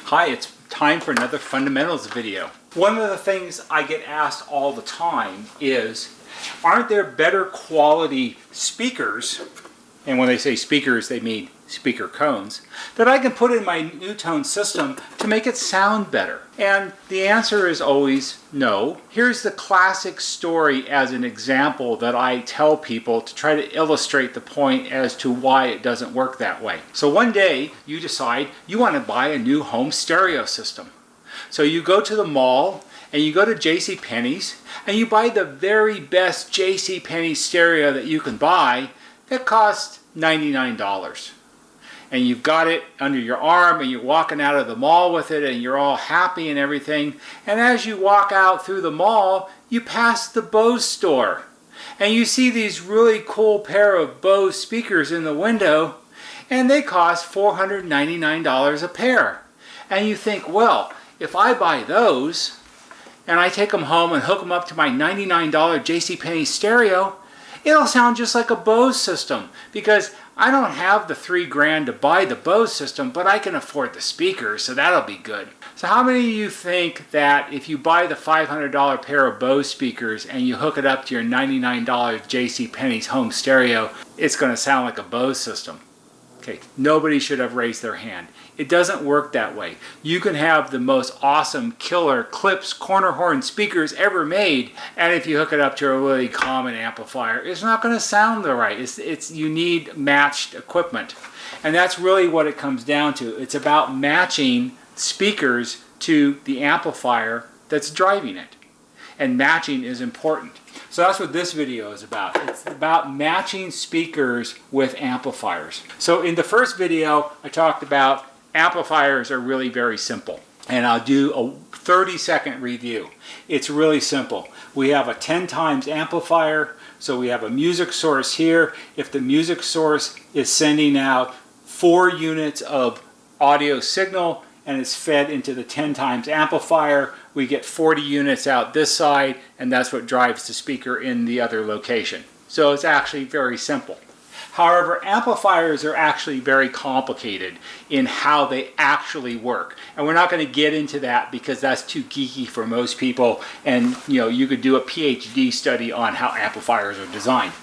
Hi, it's time for another fundamentals video. One of the things I get asked all the time is, aren't there better quality speakers, and when they say speakers they mean speaker cones, that I can put in my NuTone system to make it sound better? And the answer is always no. Here's the classic story as an example that I tell people to try to illustrate the point as to why it doesn't work that way. So one day you decide you want to buy a new home stereo system. So you go to the mall and you go to JCPenney's and you buy the very best JCPenney stereo that you can buy that costs $99. And you've got it under your arm and you're walking out of the mall with it and you're all happy and everything. And as you walk out through the mall, you pass the Bose store. And you see these really cool pair of Bose speakers in the window, and they cost $499 a pair. And you think, well, if I buy those and I take them home and hook them up to my $99 JCPenney stereo, it'll sound just like a Bose system, because I don't have the $3,000 to buy the Bose system, but I can afford the speakers, so that'll be good. So how many of you think that if you buy the $500 pair of Bose speakers and you hook it up to your $99 JCPenney's home stereo, it's going to sound like a Bose system? Okay, nobody should have raised their hand. It doesn't work that way. You can have the most awesome killer clips, corner horn speakers ever made, and if you hook it up to a really common amplifier, it's not going to sound right. You need matched equipment. And that's really what it comes down to. It's about matching speakers to the amplifier that's driving it. And matching is important. So that's what this video is about. It's about matching speakers with amplifiers. So in the first video, I talked about amplifiers are really very simple. And I'll do a 30-second review. It's really simple. We have a 10 times amplifier. So we have a music source here. If the music source is sending out 4 units of audio signal and it's fed into the 10 times amplifier, we get 40 units out this side, and that's what drives the speaker in the other location. So it's actually very simple. However, amplifiers are actually very complicated in how they actually work. And we're not going to get into that because that's too geeky for most people, and you could do a PhD study on how amplifiers are designed.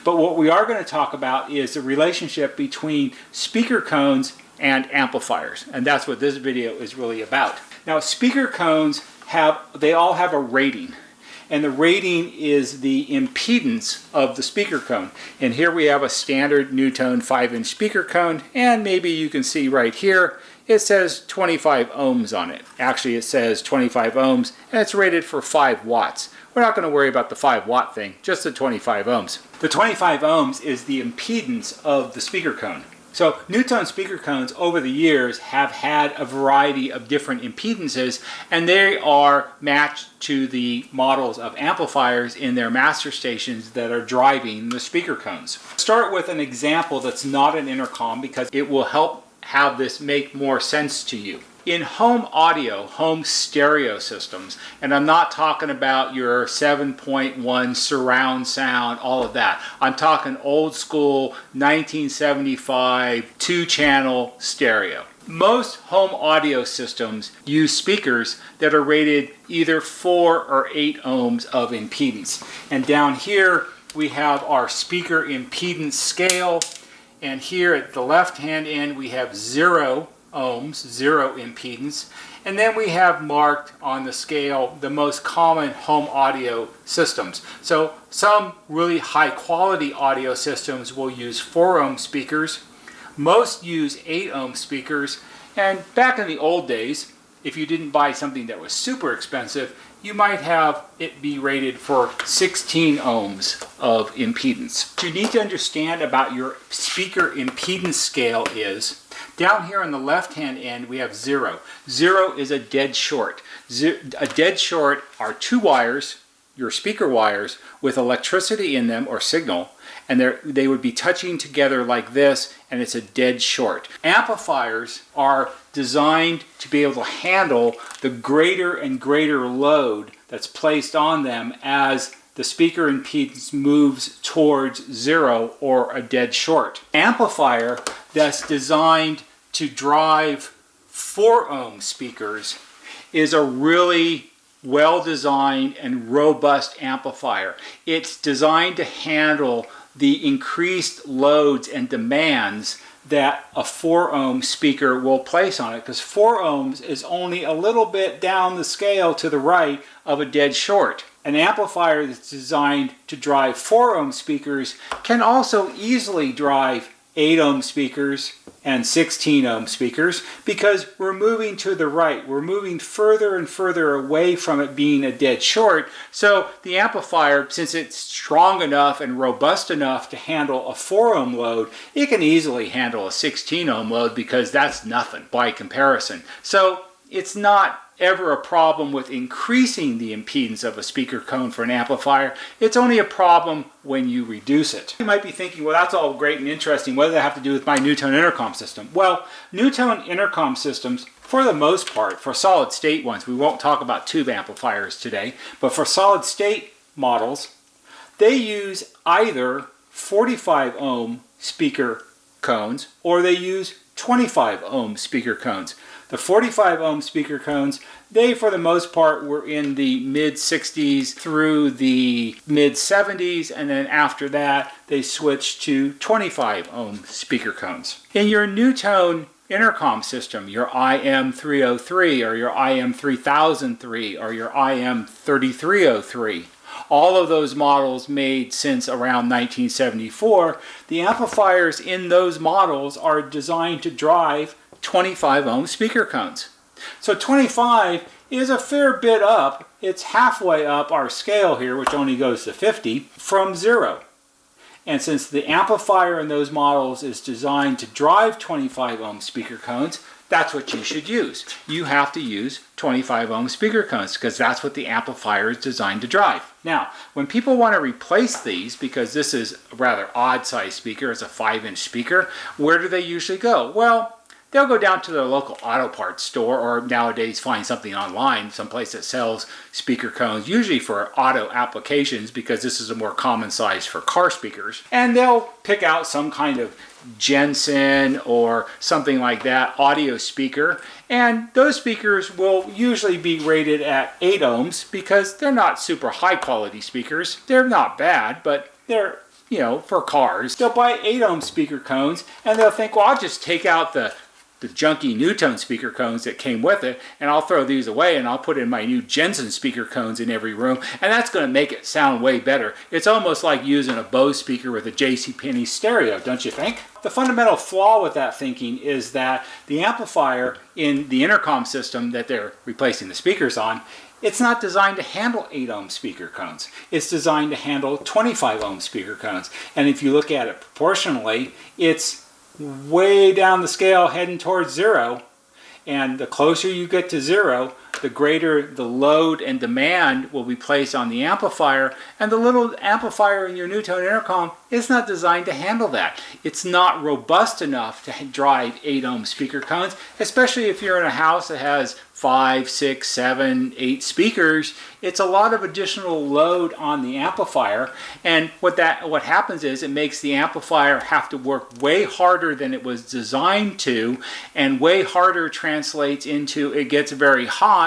But what we are going to talk about is the relationship between speaker cones and amplifiers, and that's what this video is really about. Now, speaker cones they all have a rating, and the rating is the impedance of the speaker cone. And here we have a standard NuTone 5-inch speaker cone, and maybe you can see right here it says 25 ohms on it. Actually, it says 25 ohms, and it's rated for 5 watts. We're not going to worry about the 5 watt thing, just the 25 ohms. The 25 ohms is the impedance of the speaker cone. So NuTone speaker cones over the years have had a variety of different impedances, and they are matched to the models of amplifiers in their master stations that are driving the speaker cones. Start with an example that's not an intercom because it will help have this make more sense to you. In home audio, home stereo systems, and I'm not talking about your 7.1 surround sound, all of that. I'm talking old school 1975 2-channel stereo. Most home audio systems use speakers that are rated either 4 or 8 ohms of impedance. And down here we have our speaker impedance scale, and here at the left hand end we have 0 ohms, 0 impedance, and then we have marked on the scale the most common home audio systems. So some really high quality audio systems will use 4 ohm speakers, most use 8 ohm speakers, and back in the old days, if you didn't buy something that was super expensive, you might have it be rated for 16 ohms of impedance. What you need to understand about your speaker impedance scale is, down here on the left-hand end, we have 0. 0 is a dead short. A dead short are 2 wires, your speaker wires, with electricity in them or signal, and they would be touching together like this, and it's a dead short. Amplifiers are designed to be able to handle the greater and greater load that's placed on them as the speaker impedance moves towards 0 or a dead short. Amplifier that's designed to drive 4 ohm speakers is a really well-designed and robust amplifier. It's designed to handle the increased loads and demands that a 4 ohm speaker will place on it, because 4 ohms is only a little bit down the scale to the right of a dead short. An amplifier that's designed to drive 4 ohm speakers can also easily drive 8 ohm speakers and 16 ohm speakers, because we're moving to the right. We're moving further and further away from it being a dead short. So the amplifier, since it's strong enough and robust enough to handle a 4 ohm load, it can easily handle a 16 ohm load, because that's nothing by comparison. So it's not ever a problem with increasing the impedance of a speaker cone for an amplifier. It's only a problem when you reduce it. You might be thinking, well, that's all great and interesting. What does that have to do with my NuTone intercom system? Well, NuTone intercom systems, for the most part, for solid state ones, we won't talk about tube amplifiers today, but for solid state models, they use either 45 ohm speaker cones or they use 25 ohm speaker cones. The 45 ohm speaker cones, they for the most part were in the mid 60s through the mid 70s, and then after that they switched to 25 ohm speaker cones. In your NuTone intercom system, your IM303 or your IM3003 or your IM3303, all of those models made since around 1974, the amplifiers in those models are designed to drive 25 ohm speaker cones. So 25 is a fair bit up. It's halfway up our scale here, which only goes to 50, from 0. And since the amplifier in those models is designed to drive 25 ohm speaker cones, that's what you should use. You have to use 25 ohm speaker cones, because that's what the amplifier is designed to drive. Now, when people want to replace these, because this is a rather odd size speaker, it's a 5-inch speaker, where do they usually go? Well, they'll go down to their local auto parts store, or nowadays find something online, someplace that sells speaker cones, usually for auto applications, because this is a more common size for car speakers. And they'll pick out some kind of Jensen or something like that audio speaker, and those speakers will usually be rated at 8 ohms, because they're not super high quality speakers. They're not bad, but they're, you know, for cars. They'll buy 8 ohm speaker cones, and they'll think, well, I'll just take out the junky NuTone speaker cones that came with it, and I'll throw these away and I'll put in my new Jensen speaker cones in every room, and that's going to make it sound way better. It's almost like using a Bose speaker with a JCPenney stereo, don't you think? The fundamental flaw with that thinking is that the amplifier in the intercom system that they're replacing the speakers on, it's not designed to handle 8 ohm speaker cones. It's designed to handle 25 ohm speaker cones. And if you look at it proportionally, it's way down the scale heading towards 0, and the closer you get to 0, the greater the load and demand will be placed on the amplifier, and the little amplifier in your NuTone intercom is not designed to handle that. It's not robust enough to drive 8 ohm speaker cones, especially if you're in a house that has 5, 6, 7, 8 speakers. It's a lot of additional load on the amplifier, and what happens is it makes the amplifier have to work way harder than it was designed to, and way harder translates into it gets very hot.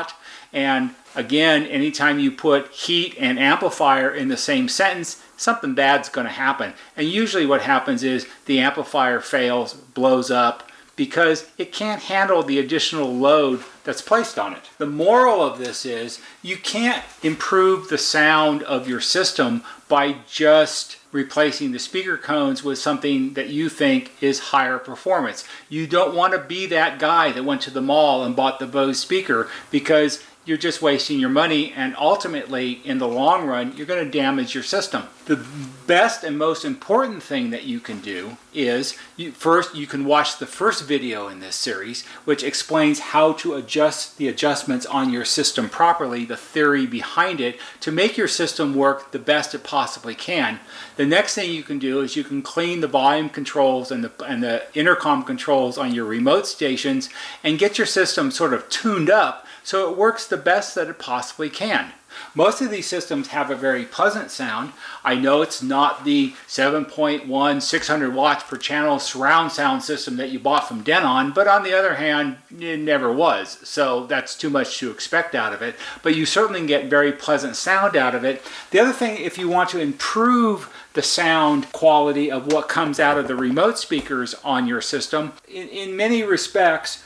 And again, anytime you put heat and amplifier in the same sentence, something bad's going to happen. And usually what happens is the amplifier fails, blows up, because it can't handle the additional load that's placed on it. The moral of this is you can't improve the sound of your system by just replacing the speaker cones with something that you think is higher performance. You don't want to be that guy that went to the mall and bought the Bose speaker, because you're just wasting your money, and ultimately in the long run you're going to damage your system. The best and most important thing that you can do is you can watch the first video in this series, which explains how to adjust the adjustments on your system properly, the theory behind it, to make your system work the best it possibly can. The next thing you can do is you can clean the volume controls and the intercom controls on your remote stations and get your system sort of tuned up so it works the best that it possibly can. Most of these systems have a very pleasant sound. I know it's not the 7.1 600 watts per channel surround sound system that you bought from Denon, but on the other hand, it never was. So that's too much to expect out of it. But you certainly can get very pleasant sound out of it. The other thing, if you want to improve the sound quality of what comes out of the remote speakers on your system, in many respects,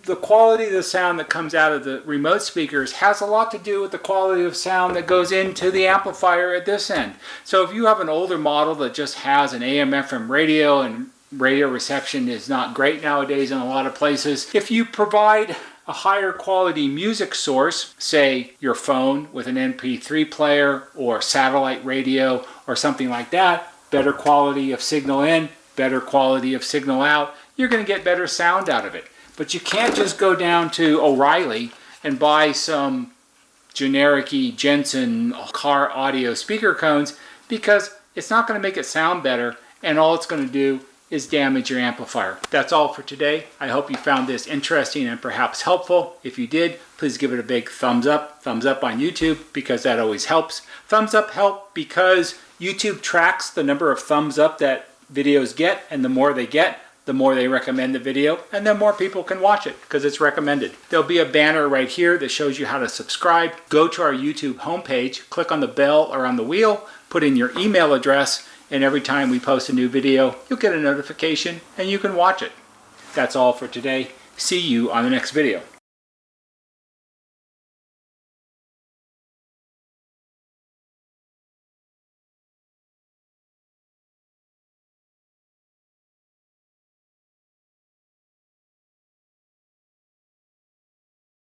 the quality of the sound that comes out of the remote speakers has a lot to do with the quality of sound that goes into the amplifier at this end. So if you have an older model that just has an AM/FM radio and radio reception is not great nowadays in a lot of places, if you provide a higher quality music source, say your phone with an MP3 player or satellite radio or something like that, better quality of signal in, better quality of signal out, you're going to get better sound out of it. But you can't just go down to O'Reilly and buy some generic-y Jensen car audio speaker cones, because it's not going to make it sound better, and all it's going to do is damage your amplifier. That's all for today. I hope you found this interesting and perhaps helpful. If you did, please give it a big thumbs up on YouTube, because that always helps. Thumbs up help because YouTube tracks the number of thumbs up that videos get, and the more they get, the more they recommend the video, and then more people can watch it because it's recommended. There'll be a banner right here that shows you how to subscribe. Go to our YouTube homepage, click on the bell or on the wheel, put in your email address, and every time we post a new video, you'll get a notification and you can watch it. That's all for today. See you on the next video.